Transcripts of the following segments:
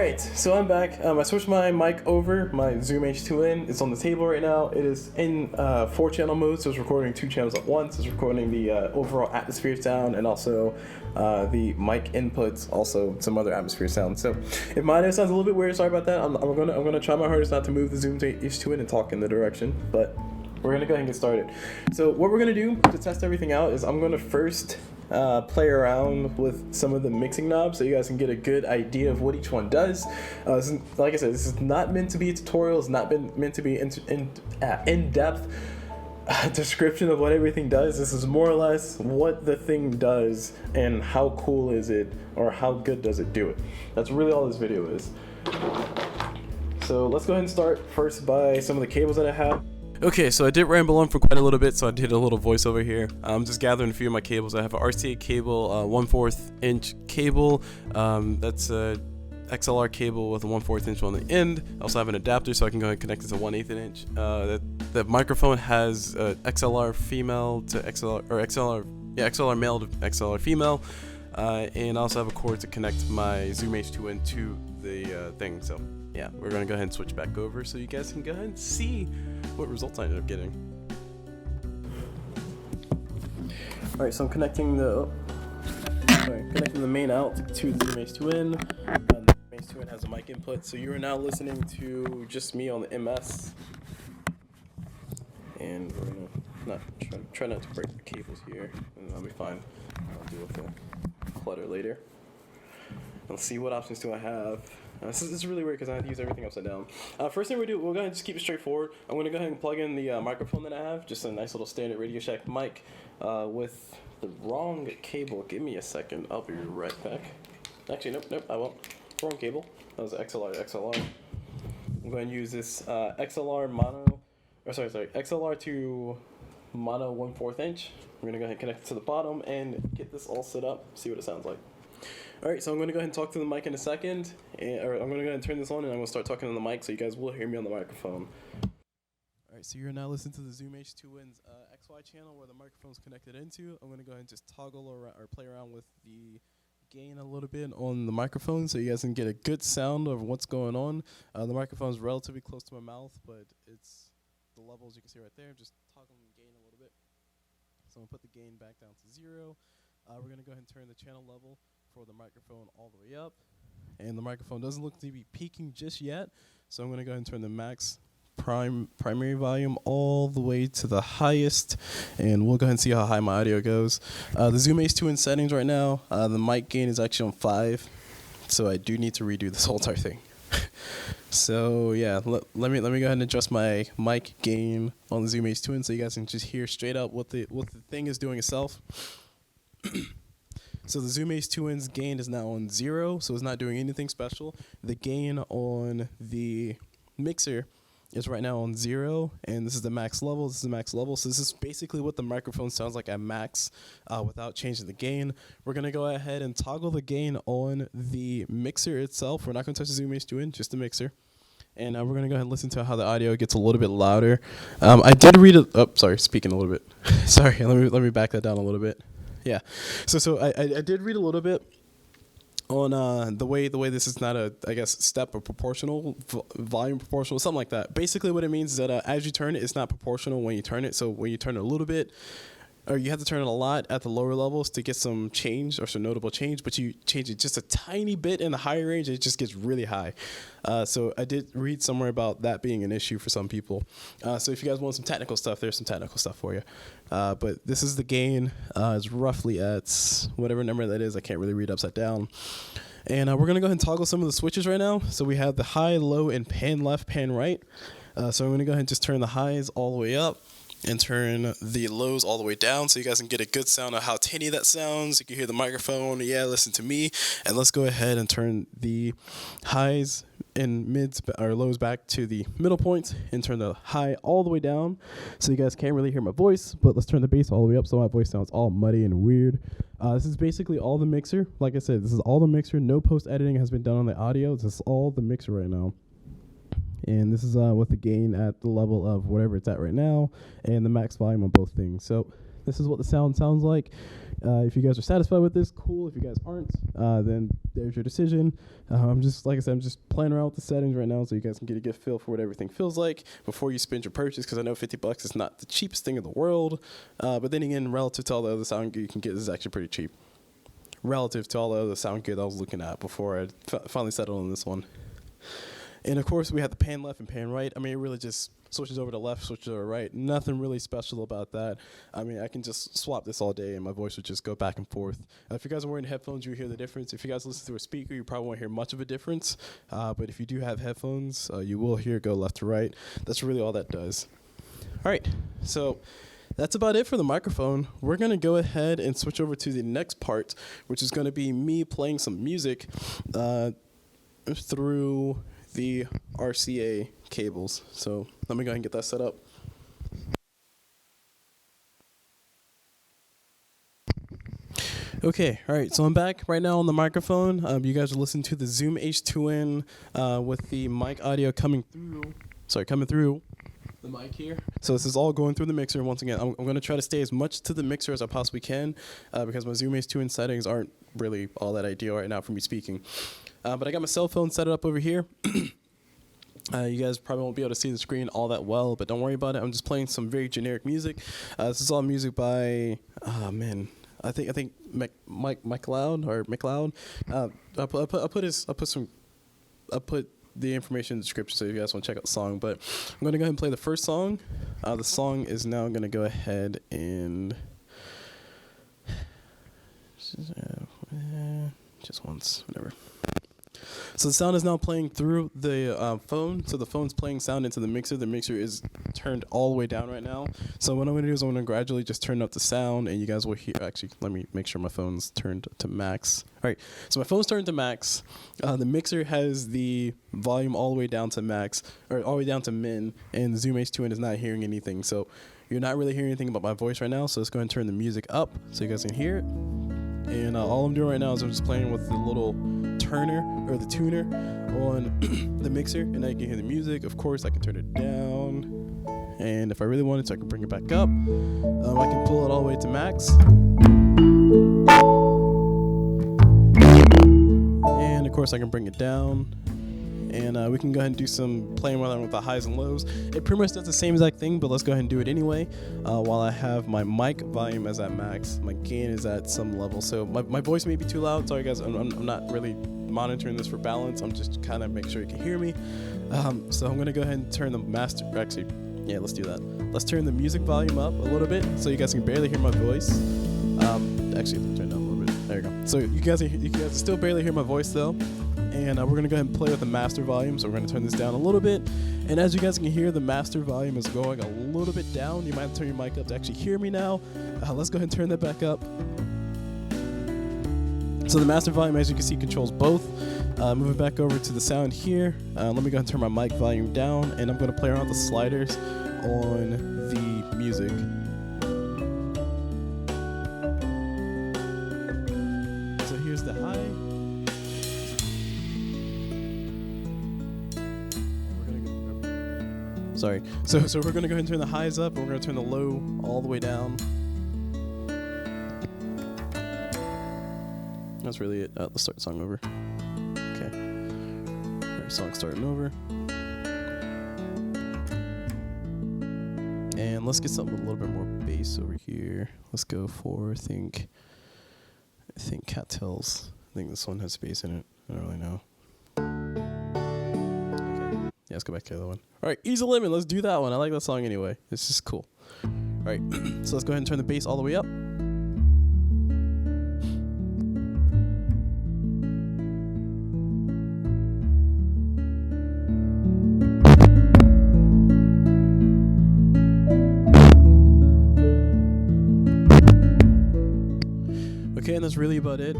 Alright, so I'm back. I switched my mic over, my Zoom H2N. It's on the table right now. It is in 4-channel mode, so it's recording 2 channels at once. It's recording the overall atmosphere sound and also the mic inputs, also some other atmosphere sounds. So if my audio sounds a little bit weird, sorry about that. I'm gonna try my hardest not to move the Zoom H2N and talk in the direction, but we're gonna go ahead and get started. So what we're gonna do to test everything out is I'm gonna first play around with some of the mixing knobs so you guys can get a good idea of what each one does. Like I said, this is not meant to be a tutorial. It's not meant to be in-depth description of what everything does. This is more or less what the thing does and how cool is it, or how good does it do it. That's really all this video is. So let's go ahead and start first by some of the cables that I have. Okay, so I did ramble on for quite a little bit, so I did a little voiceover here. I'm just gathering a few of my cables. I have an RCA cable, 1/4 inch cable. That's a XLR cable with a 1/4 inch on the end. I also have an adapter, so I can go ahead and connect it to 1/8 inch. The microphone has XLR female to XLR, or XLR male to XLR female. And I also have a cord to connect my Zoom H2N to the thing. So yeah, we're gonna go ahead and switch back over so you guys can go ahead and see what results I ended up getting. Alright, so I'm connecting the main out to the Zoom H2N. The Zoom H2N has a mic input, so you are now listening to just me on the MS. And we're gonna try not to break the cables here, and that'll be fine. I'll deal with the clutter later. Let's see, what options do I have? This is really weird because I have to use everything upside down. First thing we're going to just keep it straightforward. I'm going to go ahead and plug in the microphone that I have, just a nice little standard Radio Shack mic with the wrong cable. Give me a second, I'll be right back. Actually, nope, I won't. Wrong cable. That was XLR. I'm going to use this XLR to mono 1/4 inch. We're going to go ahead and connect it to the bottom and get this all set up, see what it sounds like. Alright, so I'm going to go ahead and talk to the mic in a second, or I'm going to go ahead and turn this on, and I'm going to start talking on the mic so you guys will hear me on the microphone. Alright, so you're now listening to the Zoom H2N's XY channel where the microphone's connected into. I'm going to go ahead and just toggle or play around with the gain a little bit on the microphone so you guys can get a good sound of what's going on. The microphone's relatively close to my mouth, but it's the levels you can see right there. Just toggling the gain a little bit. So I'm going to put the gain back down to 0. We're going to go ahead and turn the channel level for the microphone all the way up, and the microphone doesn't look to be peaking just yet, so I'm going to go ahead and turn the max primary volume all the way to the highest, and we'll go ahead and see how high my audio goes. The Zoom H2N settings right now, the mic gain is actually on 5, so I do need to redo this whole entire thing. So yeah, let me go ahead and adjust my mic gain on the Zoom H2N so you guys can just hear straight up what the thing is doing itself. So the Zoom H2N's gain is now on 0, so it's not doing anything special. The gain on the mixer is right now on 0, and this is the max level. So this is basically what the microphone sounds like at max without changing the gain. We're going to go ahead and toggle the gain on the mixer itself. We're not going to touch the Zoom H2N, just the mixer. And we're going to go ahead and listen to how the audio gets a little bit louder. I did read it. Oh, sorry, speaking a little bit. Sorry, let me back that down a little bit. Yeah, so I did read a little bit on the way this is not a, I guess, step or proportional, volume proportional, something like that. Basically what it means is that as you turn it, it's not proportional when you turn it. So when you turn it a little bit, or you have to turn it a lot at the lower levels to get some change or some notable change, but you change it just a tiny bit in the higher range, it just gets really high. So I did read somewhere about that being an issue for some people. So if you guys want some technical stuff, there's some technical stuff for you. But this is the gain. It's roughly at whatever number that is. I can't really read upside down. And we're going to go ahead and toggle some of the switches right now. So we have the high, low, and pan left, pan right. So I'm going to go ahead and just turn the highs all the way up and turn the lows all the way down so you guys can get a good sound of how tinny that sounds. You can hear the microphone. Yeah, listen to me. And let's go ahead and turn the highs and mids or lows back to the middle points and turn the high all the way down so you guys can't really hear my voice, but let's turn the bass all the way up so my voice sounds all muddy and weird. This is basically all the mixer. Like I said, this is all the mixer. No post-editing has been done on the audio. This is all the mixer right now. And this is with the gain at the level of whatever it's at right now and the max volume on both things. So this is what the sound sounds like. If you guys are satisfied with this, cool. If you guys aren't, then there's your decision. I'm just, like I said, I'm just playing around with the settings right now so you guys can get a good feel for what everything feels like before you spend your purchase, because I know $50 is not the cheapest thing in the world. But then again, relative to all the other sound gear you can get, this is actually pretty cheap. Relative to all the other sound gear that I was looking at before I finally settled on this one. And of course, we have the pan left and pan right. I mean, it really just switches over to left, switches over to right. Nothing really special about that. I mean, I can just swap this all day and my voice would just go back and forth. If you guys are wearing headphones, you hear the difference. If you guys listen through a speaker, you probably won't hear much of a difference. But if you do have headphones, you will hear it go left to right. That's really all that does. All right, so that's about it for the microphone. We're going to go ahead and switch over to the next part, which is going to be me playing some music through the RCA cables. So let me go ahead and get that set up. Okay, all right, so I'm back right now on the microphone. You guys are listening to the Zoom H2N with the mic audio coming through the mic here. So this is all going through the mixer. Once again, I'm going to try to stay as much to the mixer as I possibly can because my Zoom H2N settings aren't really all that ideal right now for me speaking. But I got my cell phone set up over here. You guys probably won't be able to see the screen all that well, but don't worry about it. I'm just playing some very generic music. This is all music by, I think McLeod. I'll put the information in the description so if you guys want to check out the song. But I'm going to go ahead and play the first song. The song is now going to go ahead and just once, whatever. So the sound is now playing through the phone. So the phone's playing sound into the mixer. The mixer is turned all the way down right now. So what I'm going to do is I'm going to gradually just turn up the sound, and you guys will hear. Actually, let me make sure my phone's turned to max. All right, so my phone's turned to max. The mixer has the volume all the way down to max, or all the way down to min, and the Zoom H2N is not hearing anything. So you're not really hearing anything about my voice right now. So let's go ahead and turn the music up so you guys can hear it. And all I'm doing right now is I'm just playing with the little tuner on the mixer, and now you can hear the music. Of course, I can turn it down, and if I really wanted to, I can bring it back up. I can pull it all the way to max, and of course, I can bring it down. And we can go ahead and do some playing with the highs and lows. It pretty much does the same exact thing, but let's go ahead and do it anyway. While I have my mic volume as at max, my gain is at some level. So my voice may be too loud. Sorry guys, I'm not really monitoring this for balance. I'm just kind of making sure you can hear me. So I'm gonna go ahead and turn the master, actually, yeah, let's do that. Let's turn the music volume up a little bit so you guys can barely hear my voice. Actually, let me turn it down a little bit. There you go. So you guys can still barely hear my voice though. And we're going to go ahead and play with the master volume. So we're going to turn this down a little bit. And as you guys can hear, the master volume is going a little bit down. You might have to turn your mic up to actually hear me now. Let's go ahead and turn that back up. So the master volume, as you can see, controls both. Moving back over to the sound here. Let me go ahead and turn my mic volume down. And I'm going to play around with the sliders on the music. So here's the high. Sorry. So we're going to go ahead and turn the highs up, and we're going to turn the low all the way down. That's really it. Let's start the song over. Okay. All right, song's starting over. And let's get something with a little bit more bass over here. Let's go for, I think Cattails. I think this one has bass in it. I don't really know. Yeah, let's go back to the other one. All right, Easy Lemon, let's do that one. I like that song anyway. It's just cool. All right, so let's go ahead and turn the bass all the way up. Okay, and that's really about it.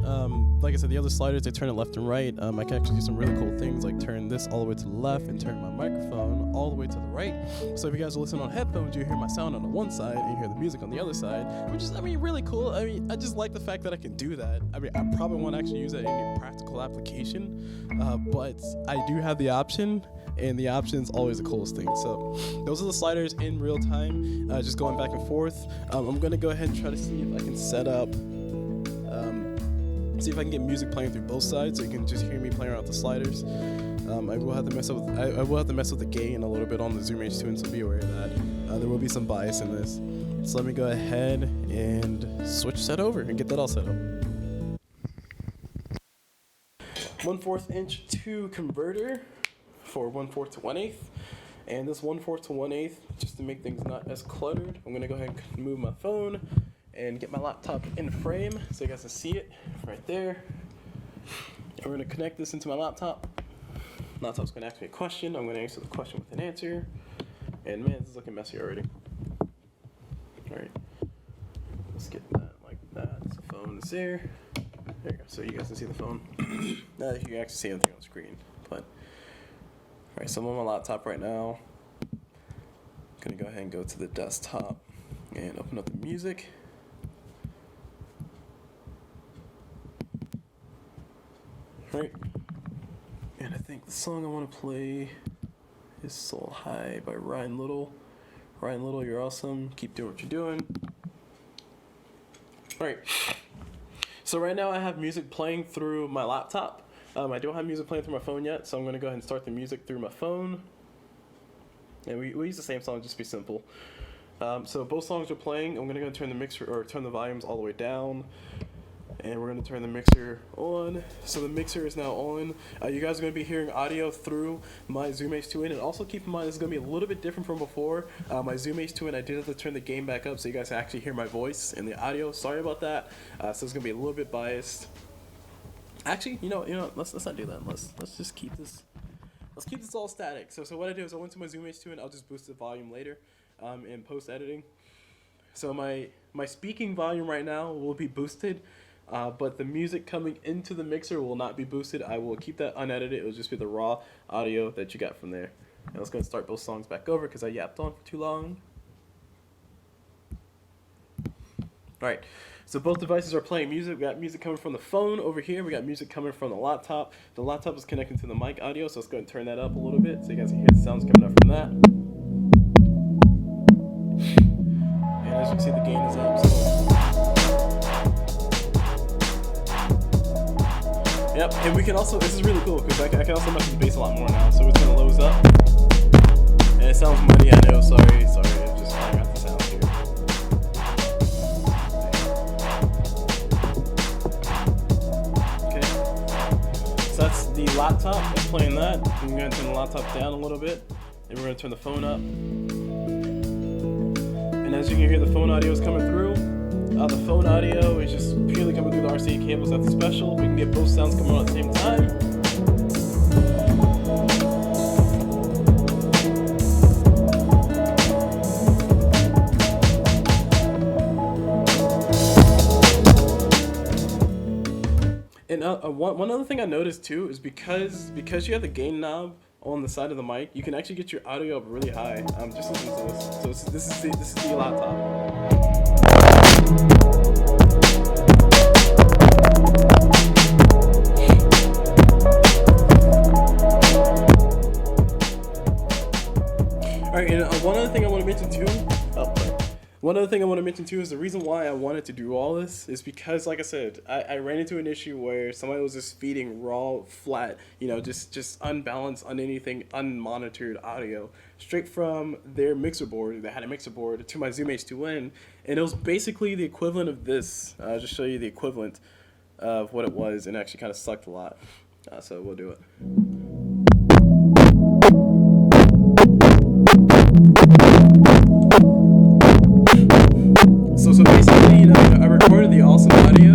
Like I said, the other sliders, they turn it left and right. I can actually do some really cool things, like turn this all the way to the left and turn my microphone all the way to the right. So if you guys are listening on headphones, you hear my sound on the one side and you hear the music on the other side, which is, really cool. I just like the fact that I can do that. I probably won't actually use that in any practical application, but I do have the option, and the option is always the coolest thing. So those are the sliders in real time, just going back and forth. I'm going to go ahead and try to see if I can set up see if I can get music playing through both sides, so you can just hear me playing around with the sliders. I will have to mess up with, I will have to mess with the gain a little bit on the Zoom H2N, so be aware of that. There will be some bias in this. So let me go ahead and switch that over and get that all set up. 1/4 inch to converter for 1/4 to 1/8, and this 1/4 to 1/8, just to make things not as cluttered, I'm gonna go ahead and move my phone and get my laptop in frame so you guys can see it right there. And we're gonna connect this into my laptop. Laptop's gonna ask me a question. I'm gonna answer the question with an answer. And man, this is looking messy already. All right, let's get that like that. So the phone is there. There you go. So you guys can see the phone. Now you can actually see everything on the screen. But all right, so I'm on my laptop right now. I'm gonna go ahead and go to the desktop and open up the music. All right. And I think the song I want to play is Soul High by Ryan Little. Ryan Little, you're awesome. Keep doing what you're doing. All right. So right now I have music playing through my laptop. I don't have music playing through my phone yet, so I'm going to go ahead and start the music through my phone. And we use the same song, just to be simple. So both songs are playing. I'm going to go turn the mixer, or turn the volumes all the way down. And we're going to turn the mixer on. So the mixer is now on. You guys are going to be hearing audio through my Zoom H2N. And also keep in mind, this is going to be a little bit different from before. My Zoom H2N, I did have to turn the gain back up so you guys can actually hear my voice in the audio. Sorry about that. So it's going to be a little bit biased. Actually, you know, let's not do that. Let's just keep this. Let's keep this all static. So what I do is I went to my Zoom H2N. I'll just boost the volume later in post editing. So my speaking volume right now will be boosted. But the music coming into the mixer will not be boosted. I will keep that unedited. It will just be the raw audio that you got from there. And let's go and start both songs back over because I yapped on for too long. Alright, so both devices are playing music. We got music coming from the phone over here. We got music coming from the laptop. The laptop is connecting to the mic audio, so let's go and turn that up a little bit so you guys can hear the sounds coming up from that. And as you can see, the gain is up. Yep, and we can also, this is really cool because I can also mess with the bass a lot more now. So it's going to lows up. And it sounds muddy, I know, sorry. I'm just figuring out the sounds here. Okay. So that's the laptop. I'm playing that. I'm going to turn the laptop down a little bit. And we're going to turn the phone up. And as you can hear, the phone audio is coming through. The phone audio is just purely coming through the RCA cables, nothing special. We can get both sounds coming on at the same time. And one other thing I noticed too is because you have the gain knob on the side of the mic, you can actually get your audio up really high. Just listen to this. So this is the laptop. Alright, and one other thing I want to mention too. One other thing I want to mention too is the reason why I wanted to do all this is because, like I said, I ran into an issue where somebody was just feeding raw, flat, just unbalanced, on anything, unmonitored audio straight from their mixer board. They had a mixer board to my Zoom H2N, and it was basically the equivalent of this. I'll just show you the equivalent of what it was, and it actually kind of sucked a lot. So we'll do it. So basically, I recorded the awesome audio,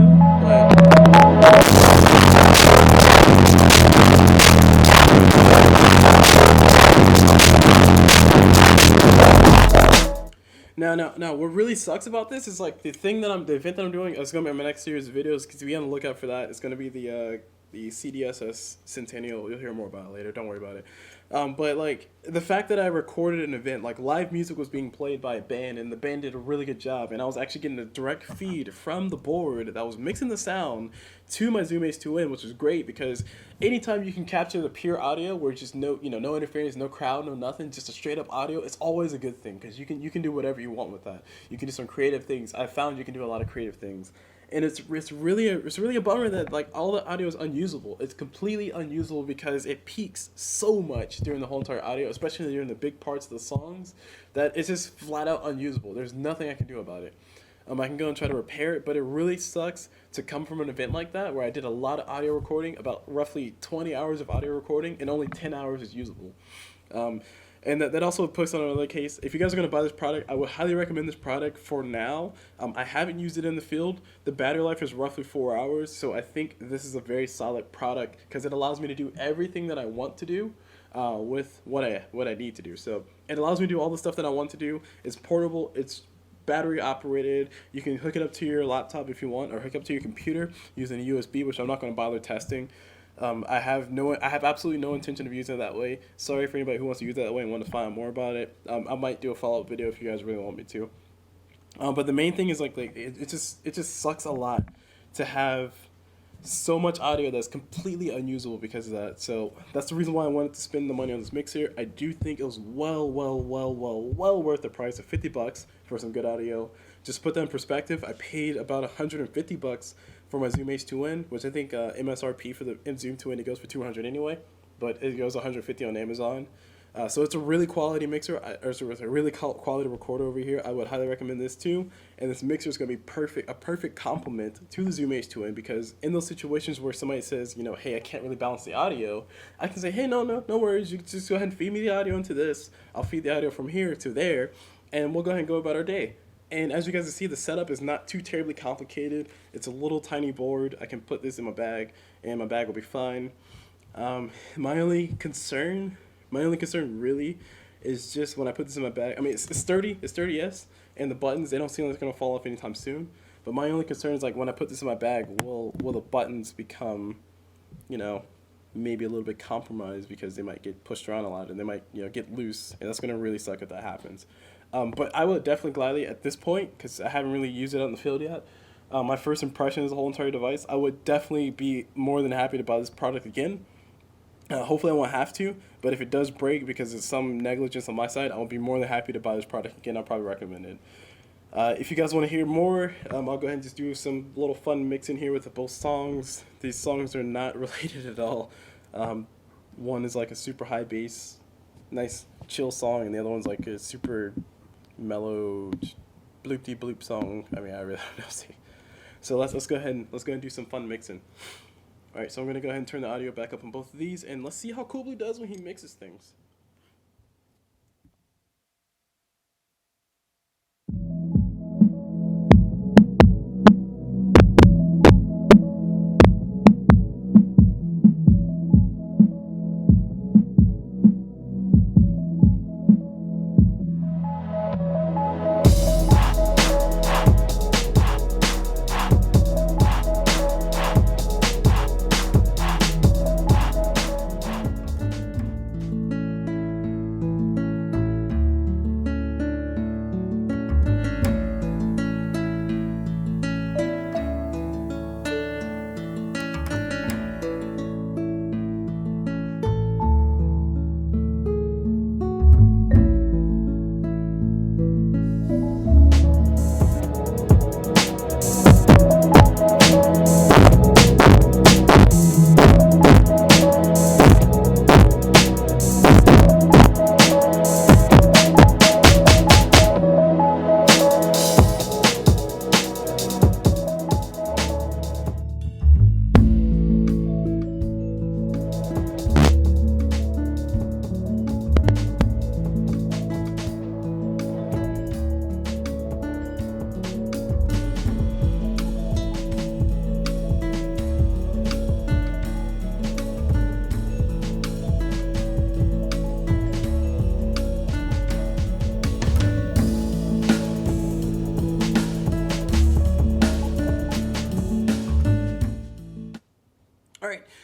but now what really sucks about this is like the event that I'm doing is gonna be my next series of videos, because be on the lookout for that. It's gonna be the CDSS Centennial. You'll hear more about it later. Don't worry about it. But like the fact that I recorded an event, like live music was being played by a band, and the band did a really good job, and I was actually getting a direct feed from the board that was mixing the sound to my Zoom H2N, which was great because anytime you can capture the pure audio where it's just no interference, no crowd, no nothing, just a straight up audio, it's always a good thing because you can do whatever you want with that. You can do some creative things. I found you can do a lot of creative things. and it's really a bummer that like all the audio is unusable. It's completely unusable because it peaks so much during the whole entire audio, especially during the big parts of the songs, that it's just flat out unusable. There's nothing I can do about it. I can go and try to repair it, but it really sucks to come from an event like that where I did a lot of audio recording, about roughly 20 hours of audio recording, and only 10 hours is usable. And that also puts on another case. If you guys are going to buy this product, I would highly recommend this product for now. I haven't used it in the field. The battery life is roughly 4 hours, so I think this is a very solid product because it allows me to do everything that I want to do with what I need to do. So it allows me to do all the stuff that I want to do. It's portable. It's battery operated. You can hook it up to your laptop if you want, or hook up to your computer using a USB, which I'm not going to bother testing. I have absolutely no intention of using it that way. Sorry for anybody who wants to use it that way and want to find out more about it. I might do a follow-up video if you guys really want me to. But the main thing is it just sucks a lot to have so much audio that's completely unusable because of that. So that's the reason why I wanted to spend the money on this mixer. I do think it was well worth the price of $50 for some good audio. Just to put that in perspective, I paid about $150 for my Zoom H2N, which I think MSRP for the Zoom 2N, it goes for $200 anyway, but it goes $150 on Amazon. So it's a really quality mixer, or it's a really quality recorder over here. I would highly recommend this too. And this mixer is going to be a perfect complement to the Zoom H2N, because in those situations where somebody says, hey, I can't really balance the audio, I can say, hey, no worries. You can just go ahead and feed me the audio into this. I'll feed the audio from here to there, and we'll go ahead and go about our day. And as you guys can see, the setup is not too terribly complicated. It's a little tiny board. I can put this in my bag, and my bag will be fine. My only concern really is just when I put this in my bag. I mean, it's sturdy, yes, and the buttons, they don't seem like they're going to fall off anytime soon. But my only concern is, like, when I put this in my bag, will the buttons become, maybe a little bit compromised because they might get pushed around a lot and they might, get loose, and that's going to really suck if that happens. But I would definitely gladly, at this point, because I haven't really used it out in the field yet, my first impression is the whole entire device, I would definitely be more than happy to buy this product again. Hopefully I won't have to, but if it does break because of some negligence on my side, I will be more than happy to buy this product again. I'll probably recommend it. If you guys want to hear more, I'll go ahead and just do some little fun mix in here with both songs. These songs are not related at all. One is like a super high bass, nice chill song, and the other one's like a super mellow bloop-de-bloop song. I mean, I really don't know. So let's go ahead and do some fun mixing. All right, so I'm gonna go ahead and turn the audio back up on both of these, and let's see how CulBlu does when he mixes things.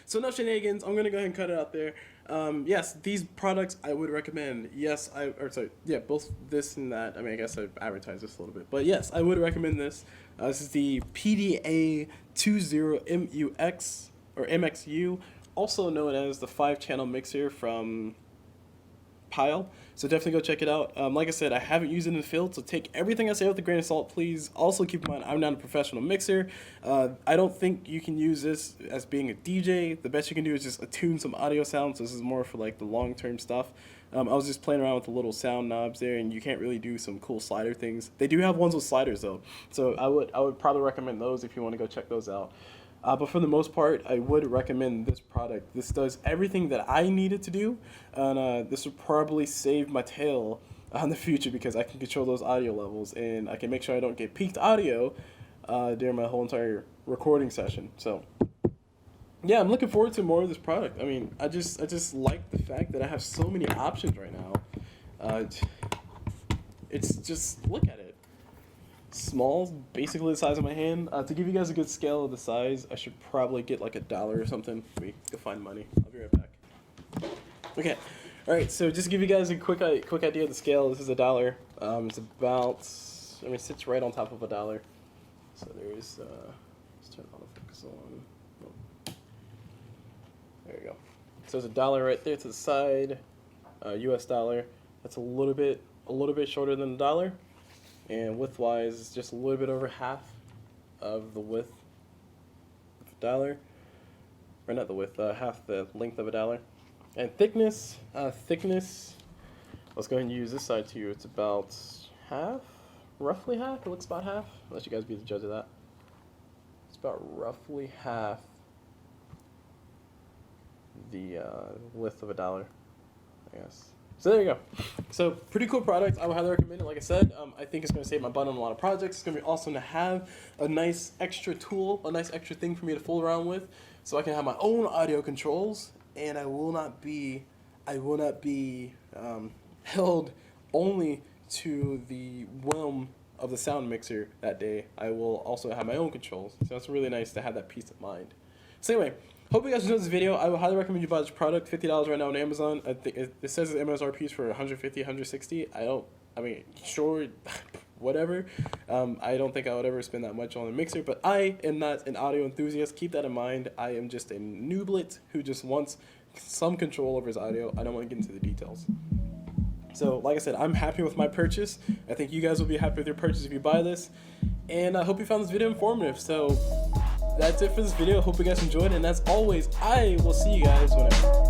So no shenanigans. I'm gonna go ahead and cut it out there. Yes, these products I would recommend. Yes, both this and that. I mean, I guess I advertised this a little bit, but yes, I would recommend this. This is the PAD20MUX or MXU, also known as the 5-channel mixer from Pyle. So definitely go check it out. Like I said, I haven't used it in the field, so take everything I say with a grain of salt, please. Also keep in mind, I'm not a professional mixer. I don't think you can use this as being a DJ. The best you can do is just attune some audio sounds. So this is more for like the long-term stuff. I was just playing around with the little sound knobs there, and you can't really do some cool slider things. They do have ones with sliders though, so I would probably recommend those if you want to go check those out. But for the most part, I would recommend this product. This does everything that I needed to do, and this would probably save my tail in the future because I can control those audio levels, and I can make sure I don't get peaked audio during my whole entire recording session. So, yeah, I'm looking forward to more of this product. I mean, I just like the fact that I have so many options right now. It's just, look at it. Small, basically the size of my hand. To give you guys a good scale of the size, I should probably get like $1 or something. We go find money. I'll be right back. Okay, all right. So just to give you guys a quick idea of the scale. This is $1. It's about, I mean, it sits right on top of $1. So there's, let's turn autofocus on. Oh. There you go. So there's $1 right there to the side. US dollar. That's a little bit shorter than $1. And width-wise, it's just a little bit over half of the width of $1, or not the width, half the length of $1. And thickness, let's go ahead and use this side too. It's about half, roughly half. It looks about half. I'll let you guys be the judge of that. It's about roughly half the width of $1, I guess. So there you go. So pretty cool product. I would highly recommend it. Like I said, I think it's going to save my butt on a lot of projects. It's going to be awesome to have a nice extra tool, a nice extra thing for me to fool around with, so I can have my own audio controls, and I will not be held only to the whim of the sound mixer that day. I will also have my own controls. So it's really nice to have that peace of mind. So anyway, hope you guys enjoyed this video. I would highly recommend you buy this product. $50 right now on Amazon. I think it says the MSRP is for $150, $160. I mean, sure, whatever. I don't think I would ever spend that much on a mixer, but I am not an audio enthusiast. Keep that in mind. I am just a nooblet who just wants some control over his audio. I don't want to get into the details. So, like I said, I'm happy with my purchase. I think you guys will be happy with your purchase if you buy this. And I hope you found this video informative. So, that's it for this video. Hope you guys enjoyed, and as always, I will see you guys whenever.